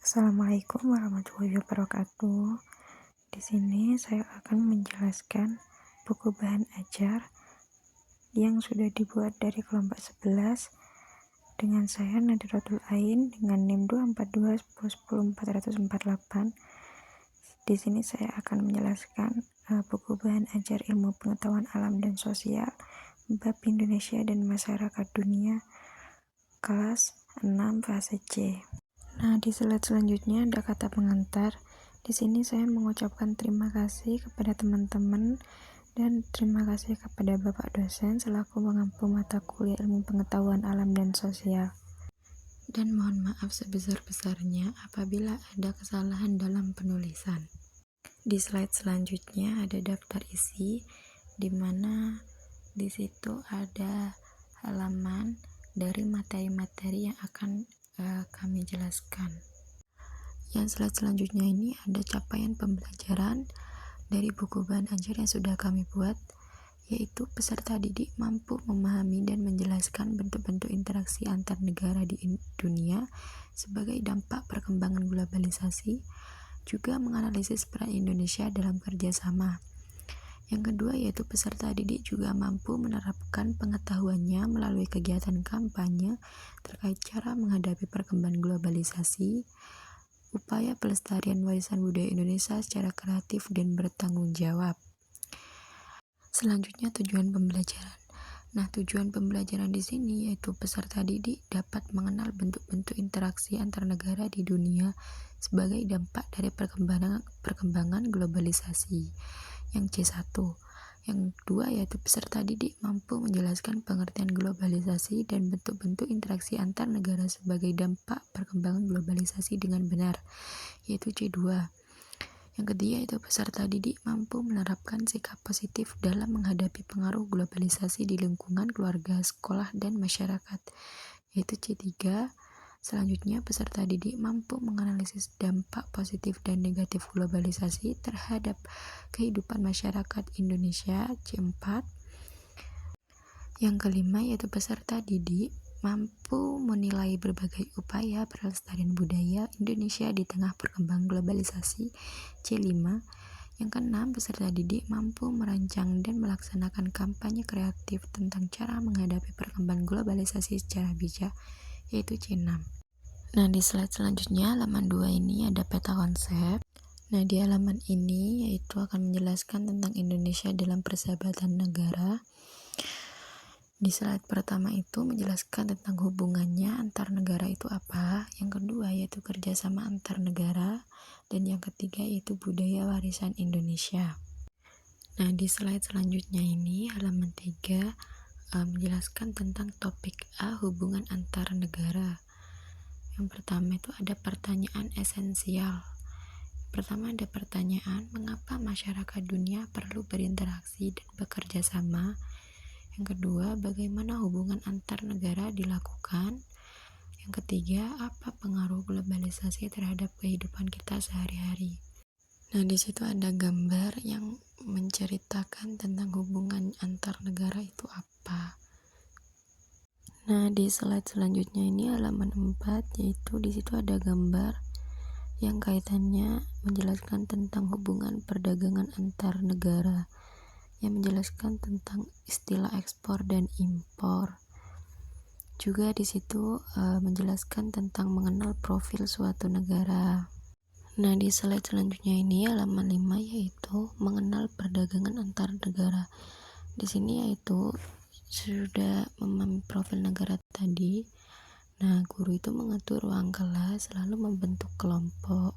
Assalamualaikum warahmatullahi wabarakatuh. Di sini saya akan menjelaskan buku bahan ajar yang sudah dibuat dari kelompok 11 dengan saya Nadiratul Ain dengan NIM 24210100448. Di sini saya akan menjelaskan buku bahan ajar ilmu pengetahuan alam dan sosial bab Indonesia dan masyarakat dunia kelas 6 fase C. Nah, di slide selanjutnya ada kata pengantar. Di sini saya mengucapkan terima kasih kepada teman-teman dan terima kasih kepada Bapak dosen selaku mengampu mata kuliah ilmu pengetahuan alam dan sosial. Dan mohon maaf sebesar-besarnya apabila ada kesalahan dalam penulisan. Di slide selanjutnya ada daftar isi, di mana di situ ada halaman dari materi-materi yang akan kami jelaskan. Yang slide selanjutnya ini ada capaian pembelajaran dari buku bahan ajar yang sudah kami buat, yaitu peserta didik mampu memahami dan menjelaskan bentuk-bentuk interaksi antar negara di dunia sebagai dampak perkembangan globalisasi, juga menganalisis peran Indonesia dalam kerjasama. Yang kedua yaitu peserta didik juga mampu menerapkan pengetahuannya melalui kegiatan kampanye terkait cara menghadapi perkembangan globalisasi, upaya pelestarian warisan budaya Indonesia secara kreatif dan bertanggung jawab. Selanjutnya tujuan pembelajaran. Nah, tujuan pembelajaran di sini yaitu peserta didik dapat mengenal bentuk-bentuk interaksi antar negara di dunia sebagai dampak dari perkembangan globalisasi. Yang C1. Yang kedua yaitu peserta didik mampu menjelaskan pengertian globalisasi dan bentuk-bentuk interaksi antar negara sebagai dampak perkembangan globalisasi dengan benar, yaitu C2. Yang ketiga yaitu peserta didik mampu menerapkan sikap positif dalam menghadapi pengaruh globalisasi di lingkungan keluarga, sekolah, dan masyarakat, yaitu C3. Selanjutnya, peserta didik mampu menganalisis dampak positif dan negatif globalisasi terhadap kehidupan masyarakat Indonesia, C4. Yang kelima yaitu peserta didik mampu menilai berbagai upaya pelestarian budaya Indonesia di tengah perkembangan globalisasi, C5. Yang keenam, peserta didik mampu merancang dan melaksanakan kampanye kreatif tentang cara menghadapi perkembangan globalisasi secara bijak, yaitu C6. Nah, di slide selanjutnya halaman 2 ini ada peta konsep. Nah, di halaman ini yaitu akan menjelaskan tentang Indonesia dalam persahabatan negara. Di slide pertama itu menjelaskan tentang hubungannya antar negara itu apa. Yang kedua yaitu kerjasama antar negara. Dan yang ketiga yaitu budaya warisan Indonesia. Nah, di slide selanjutnya ini halaman 3 menjelaskan tentang topik A, hubungan antar negara. Yang pertama itu ada pertanyaan esensial. Pertama ada pertanyaan, mengapa masyarakat dunia perlu berinteraksi dan bekerja sama? Yang kedua, bagaimana hubungan antar negara dilakukan? Yang ketiga, apa pengaruh globalisasi terhadap kehidupan kita sehari-hari? Nah, di situ ada gambar yang menceritakan tentang hubungan antar negara itu apa. Nah, di slide selanjutnya ini halaman 4, yaitu di situ ada gambar yang kaitannya menjelaskan tentang hubungan perdagangan antar negara, yang menjelaskan tentang istilah ekspor dan impor. Juga di situ menjelaskan tentang mengenal profil suatu negara. Nah, di slide selanjutnya ini halaman 5 yaitu mengenal perdagangan antar negara. Di sini yaitu sudah memahami profil negara tadi. Nah, guru itu mengatur ruang kelas lalu membentuk kelompok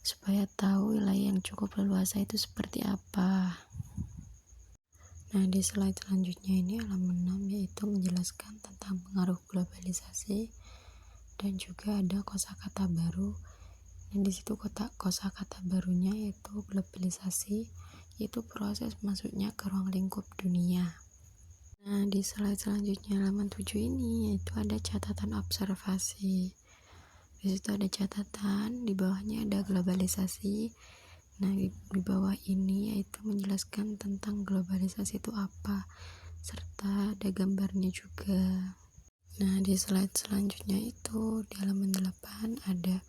supaya tahu wilayah yang cukup leluasa itu seperti apa. Nah, di slide selanjutnya ini halaman 6 yaitu menjelaskan tentang pengaruh globalisasi dan juga ada kosakata baru. Dan di situ kosakata barunya yaitu globalisasi, yaitu proses masuknya ke ruang lingkup dunia. Nah, di slide selanjutnya halaman 7 ini yaitu ada catatan observasi. Di situ ada catatan, di bawahnya ada globalisasi. Nah, di bawah ini yaitu menjelaskan tentang globalisasi itu apa, serta ada gambarnya juga. Nah, di slide selanjutnya itu di halaman 8 ada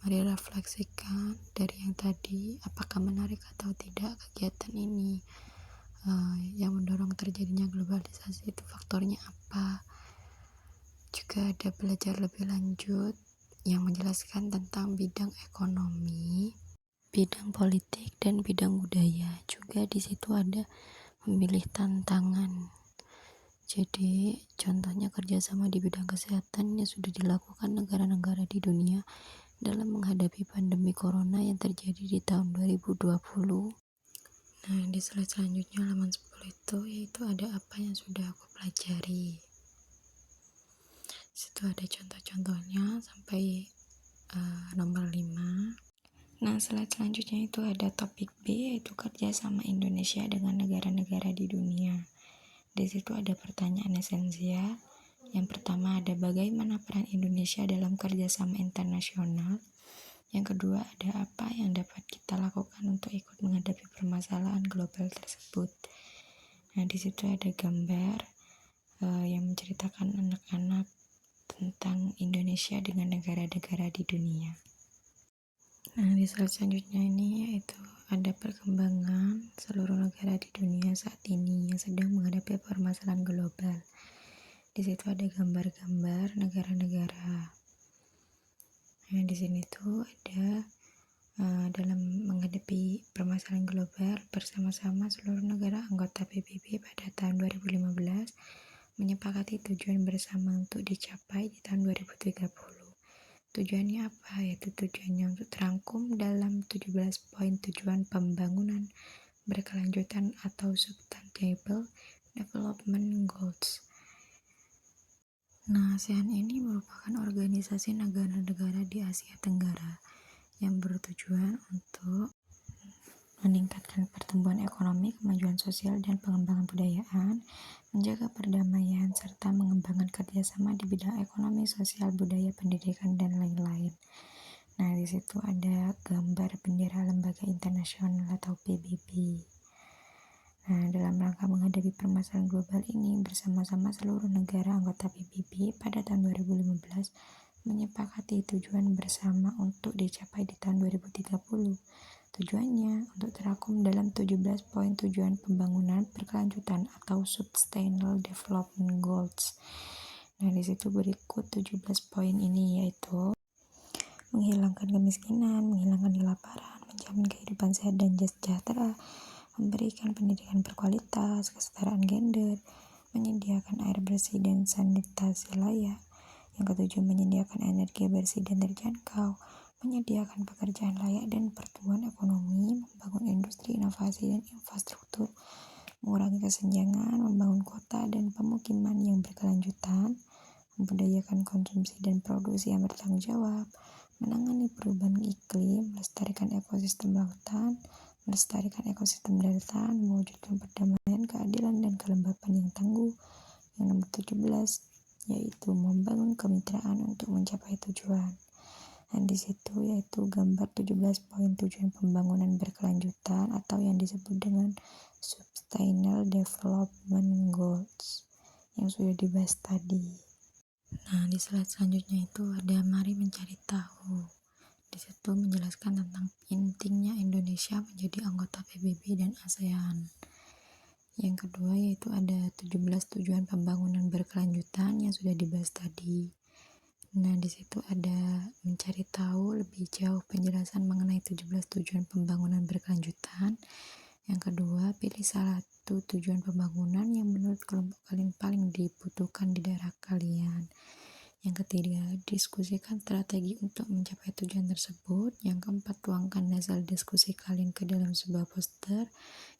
Mari refleksikan dari yang tadi, apakah menarik atau tidak kegiatan ini. Yang mendorong terjadinya globalisasi itu faktornya apa? Juga ada belajar lebih lanjut yang menjelaskan tentang bidang ekonomi, bidang politik, dan bidang budaya. Juga di situ ada memilih tantangan. Jadi contohnya kerjasama di bidang kesehatan yang sudah dilakukan negara-negara di dunia dalam menghadapi pandemi corona yang terjadi di tahun 2020. Nah, di slide selanjutnya halaman 10 itu yaitu ada apa yang sudah aku pelajari. Situ ada contoh-contohnya sampai nomor 5. Nah, slide selanjutnya itu ada topik B, yaitu kerjasama Indonesia dengan negara-negara di dunia. Di situ ada pertanyaan esensial. Yang pertama ada bagaimana peran Indonesia dalam kerjasama internasional. Yang kedua ada apa yang dapat kita lakukan untuk ikut menghadapi permasalahan global tersebut. Nah, di situ ada gambar yang menceritakan anak-anak tentang Indonesia dengan negara-negara di dunia. Nah, di slide selanjutnya ini yaitu ada perkembangan seluruh negara di dunia saat ini yang sedang menghadapi permasalahan global. Di situ ada gambar-gambar negara-negara. Nah, di sini tuh ada dalam menghadapi permasalahan global bersama-sama seluruh negara anggota PBB pada tahun 2015 menyepakati tujuan bersama untuk dicapai di tahun 2030. Tujuannya apa? Yaitu tujuannya untuk terangkum dalam 17 poin tujuan pembangunan berkelanjutan atau Sustainable Development Goals. Nah, ASEAN ini merupakan organisasi negara-negara di Asia Tenggara yang bertujuan untuk meningkatkan pertumbuhan ekonomi, kemajuan sosial, dan pengembangan budayaan, menjaga perdamaian, serta mengembangkan kerjasama di bidang ekonomi, sosial, budaya, pendidikan, dan lain-lain. Nah, di situ ada gambar bendera lembaga internasional atau PBB. Nah, dalam rangka menghadapi permasalahan global ini, bersama-sama seluruh negara anggota PBB pada tahun 2015 menyepakati tujuan bersama untuk dicapai di tahun 2030. Tujuannya untuk terangkum dalam 17 poin tujuan pembangunan berkelanjutan atau Sustainable Development Goals. Nah, di situ berikut 17 poin ini yaitu menghilangkan kemiskinan, menghilangkan kelaparan, menjamin kehidupan sehat dan sejahtera, memberikan pendidikan berkualitas, kesetaraan gender, menyediakan air bersih dan sanitasi layak. Yang ketujuh, menyediakan energi bersih dan terjangkau, menyediakan pekerjaan layak dan pertumbuhan ekonomi, membangun industri, inovasi, dan infrastruktur, mengurangi kesenjangan, membangun kota dan pemukiman yang berkelanjutan, membudayakan konsumsi dan produksi yang bertanggung jawab, menangani perubahan iklim, melestarikan ekosistem lautan, melestarikan ekosistem daratan, mewujudkan perdamaian, keadilan, dan kelembapan yang tangguh. Yang nomor 17 yaitu membangun kemitraan untuk mencapai tujuan. Dan di situ yaitu gambar 17 poin tujuan pembangunan berkelanjutan atau yang disebut dengan Sustainable Development Goals yang sudah dibahas tadi. Nah, di slide selanjutnya itu ada mari mencari tahu. Di situ menjelaskan tentang pentingnya Indonesia menjadi anggota PBB dan ASEAN. Yang kedua yaitu ada 17 tujuan pembangunan berkelanjutan yang sudah dibahas tadi. Nah, di situ ada mencari tahu lebih jauh penjelasan mengenai 17 tujuan pembangunan berkelanjutan. Yang kedua, pilih salah satu tujuan pembangunan yang menurut kelompok kalian paling dibutuhkan di daerah kalian. Yang ketiga, diskusikan strategi untuk mencapai tujuan tersebut. Yang keempat, tuangkan hasil diskusi kalian ke dalam sebuah poster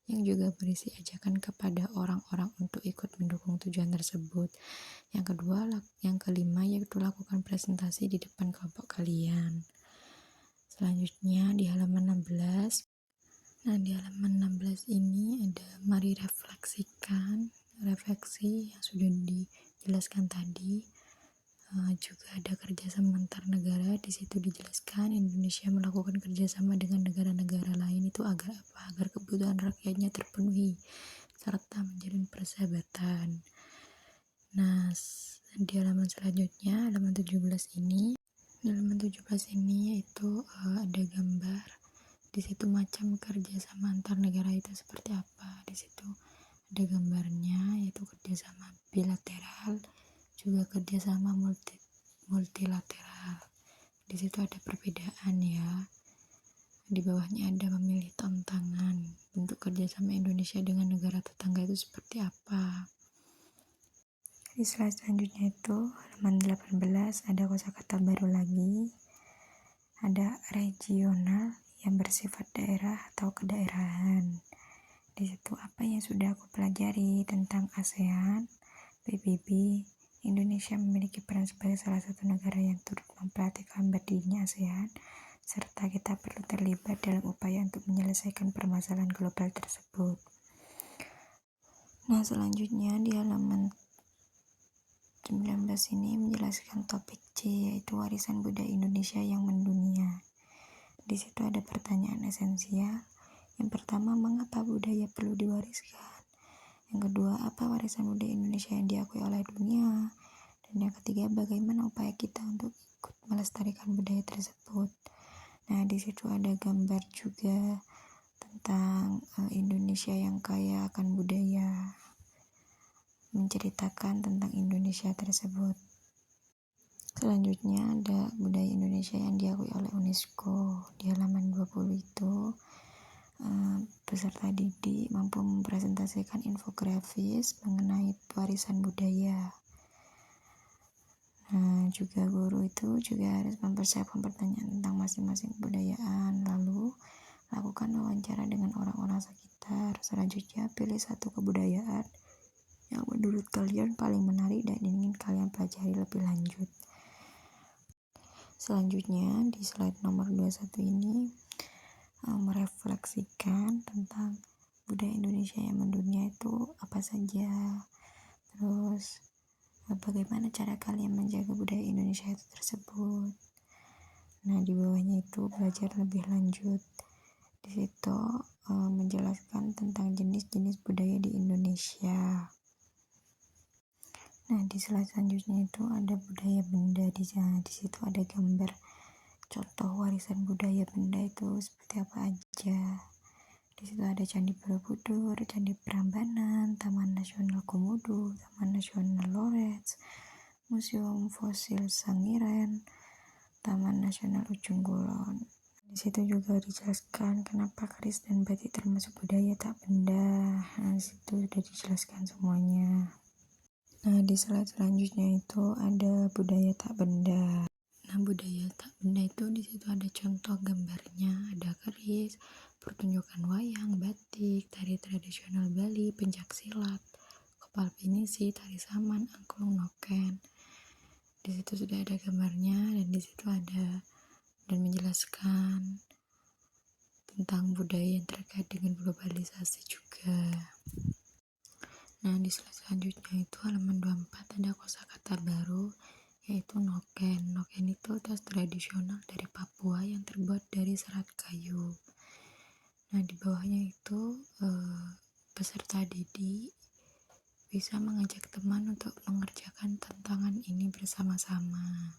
yang juga berisi ajakan kepada orang-orang untuk ikut mendukung tujuan tersebut. Yang kelima yaitu lakukan presentasi di depan kelompok kalian. Selanjutnya di halaman 16. Nah, di halaman 16 ini ada mari refleksikan, refleksi yang sudah dijelaskan tadi. Juga ada kerjasama antar negara. Di situ dijelaskan Indonesia melakukan kerjasama dengan negara-negara lain itu agar apa? Agar kebutuhan rakyatnya terpenuhi serta menjalin persahabatan. Nah, di halaman selanjutnya, halaman 17 ini Di halaman 17 ini yaitu ada gambar. Di situ macam kerjasama antar negara itu seperti apa. Di situ ada gambarnya yaitu kerjasama bilateral, juga kerjasama multilateral. Di situ ada perbedaan ya. Di bawahnya ada memilih tantangan. Bentuk kerjasama Indonesia dengan negara tetangga itu seperti apa. Di slide selanjutnya itu halaman 18 ada kosakata baru lagi. Ada regional yang bersifat daerah atau kedaerahan. Di situ apa yang sudah aku pelajari tentang ASEAN, PBB. Indonesia memiliki peran sebagai salah satu negara yang turut memperhatikan berdirinya ASEAN, serta kita perlu terlibat dalam upaya untuk menyelesaikan permasalahan global tersebut. Nah, selanjutnya di halaman 19 ini menjelaskan topik C, yaitu warisan budaya Indonesia yang mendunia. Di situ ada pertanyaan esensial. Yang pertama, mengapa budaya perlu diwariskan? Yang kedua, apa warisan budaya Indonesia yang diakui oleh dunia? Dan yang ketiga, bagaimana upaya kita untuk ikut melestarikan budaya tersebut? Nah, di situ ada gambar juga tentang Indonesia yang kaya akan budaya, menceritakan tentang Indonesia tersebut. Selanjutnya ada budaya Indonesia yang diakui oleh UNESCO. Di halaman 20 itu peserta didik mampu mempresentasikan infografis mengenai warisan budaya. Nah, juga guru itu juga harus mempersiapkan pertanyaan tentang masing-masing kebudayaan, lalu lakukan wawancara dengan orang-orang sekitar. Selanjutnya pilih satu kebudayaan yang menurut kalian paling menarik dan ingin kalian pelajari lebih lanjut. Selanjutnya di slide nomor 21 ini merefleksikan tentang budaya Indonesia yang mendunia itu apa saja, terus bagaimana cara kalian menjaga budaya Indonesia itu tersebut. Nah, di bawahnya itu belajar lebih lanjut. Di situ menjelaskan tentang jenis-jenis budaya di Indonesia. Nah, di slide selanjutnya itu ada budaya benda. Di situ ada gambar contoh warisan budaya benda itu seperti apa aja. Di situ ada Candi Borobudur, Candi Prambanan, Taman Nasional Komodo, Taman Nasional Lores, Museum Fosil Sangiran, Taman Nasional Ujung Kulon. Di situ juga dijelaskan kenapa keris dan batik termasuk budaya tak benda. Nah, di situ sudah dijelaskan semuanya. Nah, di slide selanjutnya itu ada budaya tak benda. Nah, budaya tak benda itu di situ ada contoh gambarnya, ada keris, pertunjukan wayang, batik, tari tradisional Bali, pencaksilat, kepal pinisi, tari saman, angklung, noken. Di situ sudah ada gambarnya dan di situ ada dan menjelaskan tentang budaya yang terkait dengan globalisasi juga. Nah, di slide selanjutnya itu halaman 24 ada kosakata baru yaitu noken. Noken itu tas tradisional dari Papua yang terbuat dari serat kayu. Nah, di bawahnya itu peserta didik bisa mengajak teman untuk mengerjakan tantangan ini bersama-sama.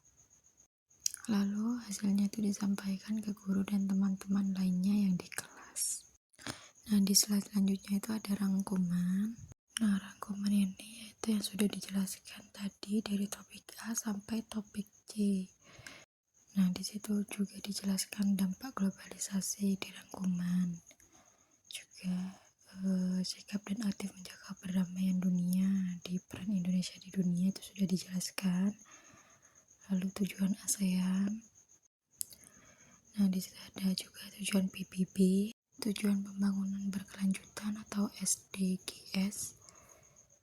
Lalu hasilnya itu disampaikan ke guru dan teman-teman lainnya yang di kelas. Nah, di slide selanjutnya itu ada rangkuman. Nah, rangkuman ini yaitu yang sudah dijelaskan tadi dari topik A sampai topik C. Nah, di situ juga dijelaskan dampak globalisasi di rangkuman. Juga sikap dan aktif menjaga perdamaian dunia di peran Indonesia di dunia itu sudah dijelaskan. Lalu tujuan ASEAN. Nah, di situ ada juga tujuan PBB, tujuan pembangunan berkelanjutan atau SDGs.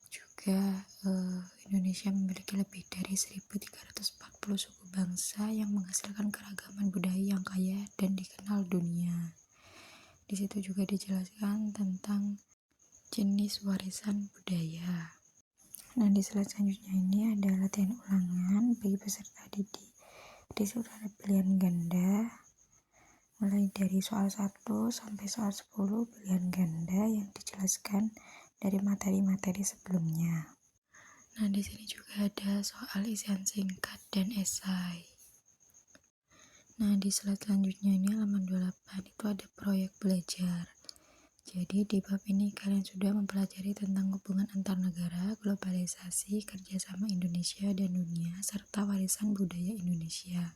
Juga Indonesia memiliki lebih dari 1340 suku bangsa yang menghasilkan keragaman budaya yang kaya dan dikenal dunia. Di situ juga dijelaskan tentang jenis warisan budaya. Nah, di slide selanjutnya ini ada latihan ulangan bagi peserta didik. Di situ ada pilihan ganda mulai dari soal 1 sampai soal 10 pilihan ganda yang dijelaskan dari materi-materi sebelumnya. Nah, di sini juga ada soal isian singkat dan esai. Nah, di slide selanjutnya ini halaman 28 itu ada proyek belajar. Jadi di bab ini kalian sudah mempelajari tentang hubungan antar negara, globalisasi, kerjasama Indonesia dan dunia, serta warisan budaya Indonesia.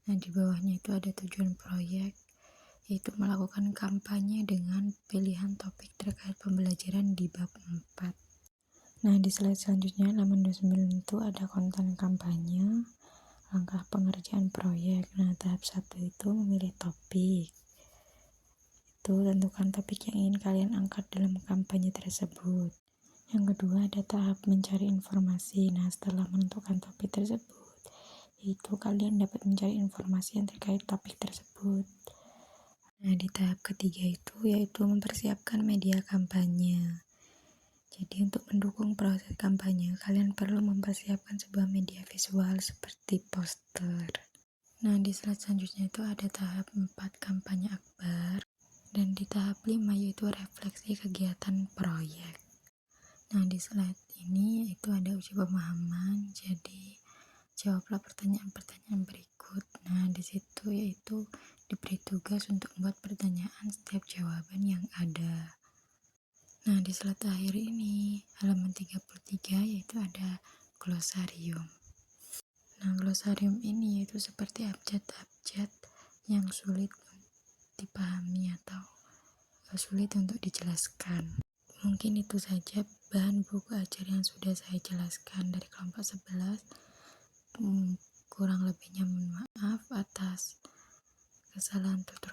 Nah, di bawahnya itu ada tujuan proyek, yaitu melakukan kampanye dengan pilihan topik terkait pembelajaran di bab 4. Nah, di slide selanjutnya halaman 29 itu ada konten kampanye, langkah pengerjaan proyek. Nah, tahap 1 itu memilih topik. Itu tentukan topik yang ingin kalian angkat dalam kampanye tersebut. Yang kedua ada tahap mencari informasi. Nah, setelah menentukan topik tersebut, itu kalian dapat mencari informasi yang terkait topik tersebut. Nah, di tahap ketiga itu yaitu mempersiapkan media kampanye. Jadi untuk mendukung proses kampanye, kalian perlu mempersiapkan sebuah media visual seperti poster. Nah, di slide selanjutnya itu ada tahap 4 kampanye akbar. Dan di tahap 5 yaitu refleksi kegiatan proyek. Nah, di slide ini itu ada uji pemahaman, jadi jawablah pertanyaan-pertanyaan berikut. Nah, di situ yaitu diberi tugas untuk membuat pertanyaan setiap jawaban yang ada. Nah, di slide terakhir ini halaman 33 yaitu ada glosarium. Nah, glosarium ini yaitu seperti abjad-abjad yang sulit dipahami atau sulit untuk dijelaskan. Mungkin itu saja bahan buku ajar yang sudah saya jelaskan dari kelompok 11. Kurang lebihnya mohon maaf atas kesalahan tutur